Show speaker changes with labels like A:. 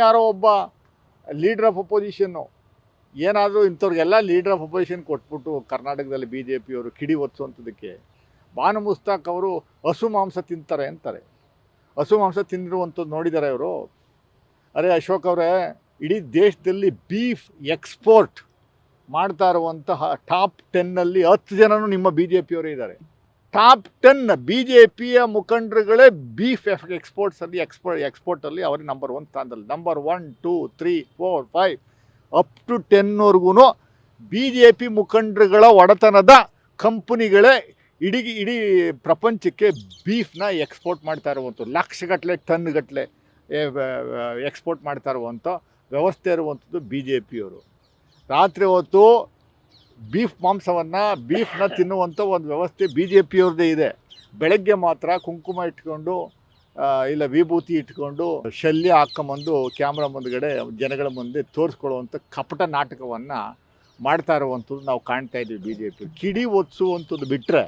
A: ಯಾರೋ ಒಬ್ಬ leader of opposition ಏನಾದರೂ ಇಂಥವ್ರಿಗೆಲ್ಲ ಲೀಡರ್ ಆಫ್ ಅಪೋಸಿಷನ್ ಕೊಟ್ಬಿಟ್ಟು ಕರ್ನಾಟಕದಲ್ಲಿ ಬಿ ಜೆ ಪಿಯವರು ಕಿಡಿ ಒತ್ಸುವಂಥದ್ದಕ್ಕೆ ಬಾನು ಮುಸ್ತಾಕ್ ಅವರು ಹಸು ಮಾಂಸ ತಿಂತಾರೆ ಅಂತಾರೆ. ಹಸು ಮಾಂಸ ತಿಂದಿರುವಂಥದ್ದು ನೋಡಿದ್ದಾರೆ ಅವರು. ಅರೆ ಅಶೋಕ್ ಅವರೇ, ಇಡೀ ದೇಶದಲ್ಲಿ ಬೀಫ್ ಎಕ್ಸ್ಪೋರ್ಟ್ ಮಾಡ್ತಾ ಇರುವಂತಹ ಟಾಪ್ 10ನಲ್ಲಿ 10 ಜನನೂ ನಿಮ್ಮ ಬಿ ಜೆ ಪಿಯವರೇ ಇದ್ದಾರೆ. ಟಾಪ್ 10 ಬಿ ಜೆ ಪಿಯ ಮುಖಂಡರುಗಳೇ ಬೀಫ್ ಎಕ್ಸ್ಪೋರ್ಟ್ಸಲ್ಲಿ ಎಕ್ಸ್ಪೋರ್ಟಲ್ಲಿ ಅವರೇ ನಂಬರ್ 1 ಸ್ಥಾನದಲ್ಲಿ. ನಂಬರ್ 1, 2, 3, 4, 5 ಅಪ್ ಟು 10ವರೆಗೂ ಬಿ ಜೆ ಪಿ ಮುಖಂಡರುಗಳ ಒಡೆತನದ ಕಂಪನಿಗಳೇ ಇಡೀ ಪ್ರಪಂಚಕ್ಕೆ ಬೀಫ್ನ ಎಕ್ಸ್ಪೋರ್ಟ್ ಮಾಡ್ತಾ ಇರುವಂಥದ್ದು. ಲಕ್ಷಗಟ್ಟಲೆ ಟನ್ಗಟ್ಟಲೆ ಎಕ್ಸ್ಪೋರ್ಟ್ ಮಾಡ್ತಾ ಇರುವಂಥ ವ್ಯವಸ್ಥೆ ಇರುವಂಥದ್ದು ಬಿ ಜೆ ಪಿಯವರು. ರಾತ್ರಿ ಹೊತ್ತು ಬೀಫ್ನ ತಿನ್ನುವಂಥ ಒಂದು ವ್ಯವಸ್ಥೆ ಬಿ ಜೆ ಪಿಯವ್ರದ್ದೇ ಇದೆ. ಬೆಳಗ್ಗೆ ಮಾತ್ರ ಕುಂಕುಮ ಇಟ್ಕೊಂಡು ಇಲ್ಲ ವಿಭೂತಿ ಇಟ್ಕೊಂಡು ಶಲ್ಯ ಹಾಕ್ಕೊಂಬಂದು ಕ್ಯಾಮ್ರಾ ಮುಂದುಗಡೆ ಜನಗಳ ಮುಂದೆ ತೋರಿಸ್ಕೊಳ್ಳುವಂಥ ಕಪಟ ನಾಟಕವನ್ನು ಮಾಡ್ತಾ ಇರುವಂಥದ್ದು ನಾವು ಕಾಣ್ತಾ ಇದ್ದೀವಿ. ಬಿ ಜೆ ಪಿ ಕಿಡಿ ಒತ್ಸುವಂಥದ್ದು ಬಿಟ್ಟರೆ